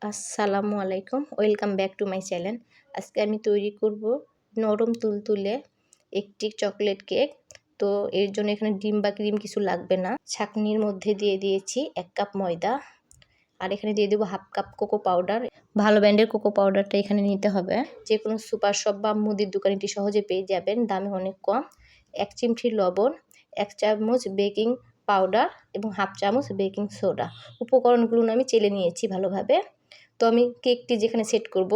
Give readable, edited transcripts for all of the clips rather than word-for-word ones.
আসসালামু আলাইকুম, welcome back to my channel. আজকে আমি তৈরি করব নরম তুলতুলে একটি চকলেট কেক। তো এর জন্য এখানে ডিম বা ক্রিম কিছু লাগবে না। ছাঁকনির মধ্যে দিয়ে দিয়েছি 1 কাপ ময়দা, আর এখানে দিয়ে দেবো হাফ কাপ কোকো পাউডার। ভালো ব্র্যান্ডের কোকো পাউডারটা এখানে নিতে হবে। যে কোনো সুপার শপ বা মুদির দোকানে এটি সহজে পেয়ে যাবেন, দামে অনেক কম। 1 চিমটি লবণ, 1 চামচ বেকিং পাউডার এবং হাফ চামচ বেকিং সোডা। উপকরণগুলো আমি চেলে নিয়েছি ভালোভাবে। তো আমি কেকটি যেখানে সেট করব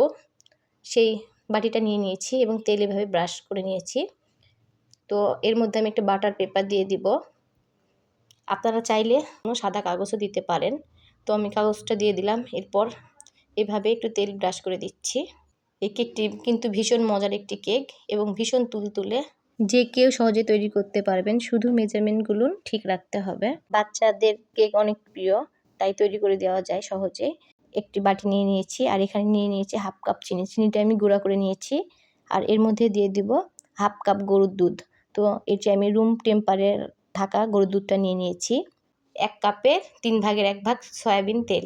সেই বাটিটা নিয়ে নিয়েছি এবং তেল এভাবে ব্রাশ করে নিয়েছি। তো এর মধ্যে আমি একটা বাটার পেপার দিয়ে দিব। আপনারা চাইলে সাদা কাগজও দিতে পারেন। তো আমি কাগজটা দিয়ে দিলাম। এরপর এভাবে একটু তেল ব্রাশ করে দিচ্ছি। এই কেকটি কিন্তু ভীষণ মজার একটি কেক এবং ভীষণ তুলতুলে, যে কেউ সহজে তৈরি করতে পারবেন, শুধু মেজারমেন্টগুলো ঠিক রাখতে হবে। বাচ্চাদের কেক অনেক প্রিয়, তাই তৈরি করে দেওয়া যায় সহজে। একটি বাটি নিয়ে নিয়েছি, আর এখানে নিয়ে নিয়েছি হাফ কাপ চিনি। চিনিটা আমি গুঁড়া করে নিয়েছি। আর এর মধ্যে দিয়ে দিব হাফ কাপ গরুর দুধ। তো এটি আমি রুম টেম্পারে থাকা গরুর দুধটা নিয়ে নিয়েছি। 1 কাপের 3 ভাগের 1 ভাগ সয়াবিন তেল,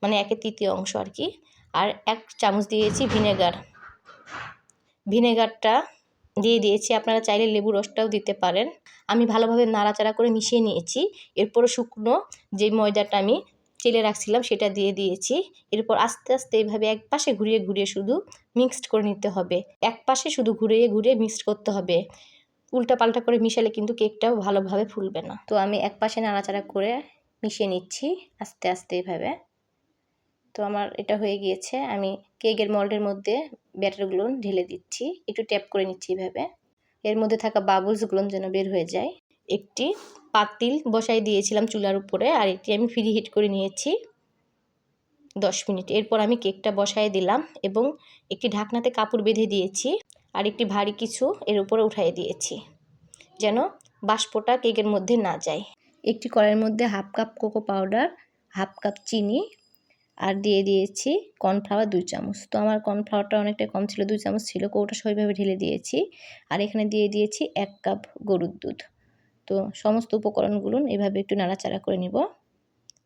মানে 1/3 অংশ আর কি। আর 1 চামচ দিয়েছি ভিনেগার। ভিনেগারটা দিয়ে দিয়েছি, আপনারা চাইলে লেবু রসটাও দিতে পারেন। আমি ভালোভাবে নাড়াচাড়া করে মিশিয়ে নিয়েছি। এরপর শুকনো যে ময়দাটা আমি চেলে রাখছিলাম সেটা দিয়ে দিয়েছি। এরপর আস্তে আস্তে এইভাবে এক পাশে ঘুরিয়ে ঘুরিয়ে শুধু মিক্সড করে নিতে হবে। এক পাশে শুধু ঘুরিয়ে ঘুরিয়ে মিক্সড করতে হবে। উল্টা পাল্টা করে মিশালে কিন্তু কেকটাও ভালোভাবে ফুলবে না। তো আমি এক পাশে নাড়াচাড়া করে মিশিয়ে নিচ্ছি আস্তে আস্তে এভাবে। তো আমার এটা হয়ে গিয়েছে। আমি কেকের মোল্ডের মধ্যে ব্যাটারগুলো ঢেলে দিচ্ছি, একটু ট্যাপ করে নিচ্ছি এভাবে। এর মধ্যে থাকা বাবলসগুলো যেন বের হয়ে যায়। একটি পাতিল বসাই দিয়েছিলাম চুলার উপরে, আর এটি আমি ফ্রি হিট করে নিয়েছি 10 মিনিট। এরপর আমি কেকটা বসাই দিলাম এবং একটি ঢাকনাতে কাপড় বেঁধে দিয়েছি, আর একটি ভারী কিছু এর উপরে উঠাই দিয়েছি যেন বাষ্পটা কেকের মধ্যে না যায়। একটি কড়াইয়ের মধ্যে half cup cocoa powder, half cup চিনি, আর দিয়ে দিয়েছি কর্নফ্লাওয়ার 2 চামচ। তো আমার কর্নফ্লাওয়ারটা অনেকটা কম ছিল, 2 চামচ ছিল। কৌটা সবভাবে ঢেলে দিয়েছি। আর এখানে দিয়ে দিয়েছি 1 কাপ গরুর দুধ। তো সমস্ত উপকরণগুলো এভাবে একটু নাড়াচাড়া করে নিব।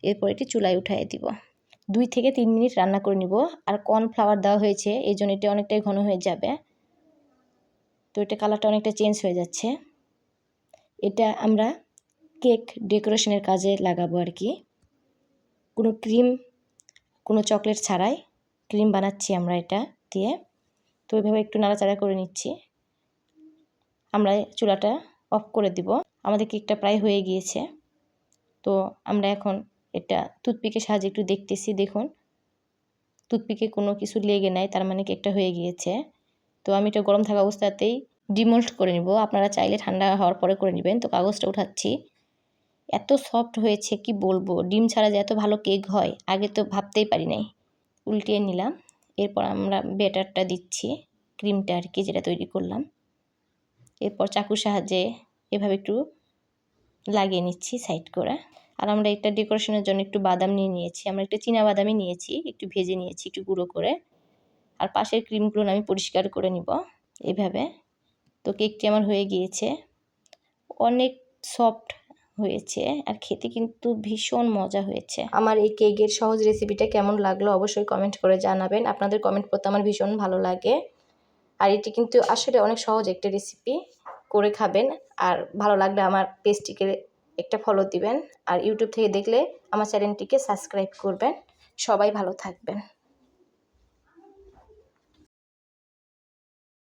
এরপর এটি চুলায় উঠাই দিব। 2 থেকে 3 মিনিট রান্না করে নিব। আর কর্নফ্লাওয়ার দেওয়া হয়েছে এই জন্য এটা অনেকটাই ঘন হয়ে যাবে। তো এটা কালারটা অনেকটা চেঞ্জ হয়ে যাচ্ছে। এটা আমরা কেক ডেকোরেশনের কাজে লাগাবো আর কি। কোনো ক্রিম, কোনো চকলেট ছাড়াই ক্রিম বানাচ্ছি আমরা এটা দিয়ে। তো এইভাবে একটু নাড়াচাড়া করে নিচ্ছি। আমরা চুলাটা অফ করে দিব। আমাদের কেকটা প্রায় হয়ে গিয়েছে। তো আমরা এখন এটা টুথপিকের সাহায্যে একটু দেখতেছি। দেখুন, টুথপিকে কোনো কিছু লেগে নাই, তার মানে কেকটা হয়ে গিয়েছে। তো আমি এটা গরম থাকা অবস্থাতেই ডিমোল্ড করে নিব। আপনারা চাইলে ঠান্ডা হওয়ার পরে করে নেবেন। তো কাগজটা উঠাচ্ছি। এত সফট হয়েছে কি বলবো, ডিম ছাড়া যে এত ভালো কেক হয় আগে তো ভাবতেই পারি নাই। উল্টিয়ে নিলাম। এরপর আমরা ব্যাটারটা দিচ্ছি, ক্রিমটা আর কি যেটা তৈরি করলাম। এরপর চাকুর সাহায্যে এভাবে একটু লাগিয়ে নিচ্ছি সাইড করে। আর আমরা একটা ডেকোরেশনের জন্য একটু বাদাম নিয়ে নিয়েছি। আমরা একটা চীনা বাদামই নিয়েছি, একটু ভেজে নিয়েছি একটু গুঁড়ো করে। আর পাশের ক্রিমগুলো আমি পরিষ্কার করে নিব এভাবে। তো কেকটি আমার হয়ে গিয়েছে, অনেক সফট হয়েছে আর খেতে কিন্তু ভীষণ মজা হয়েছে। আমার এই কেকের সহজ রেসিপিটা কেমন লাগলো অবশ্যই কমেন্ট করে জানাবেন। আপনাদের কমেন্ট করতে আমার ভীষণ ভালো লাগে। আর এটি কিন্তু আসলে অনেক সহজ একটা রেসিপি, করে খাবেন। আর ভালো লাগলে আমার পেজটিকে একটা ফলো দিবেন। আর ইউটিউব থেকে দেখলে আমার চ্যানেলটিকে সাবস্ক্রাইব করবেন। সবাই ভালো থাকবেন।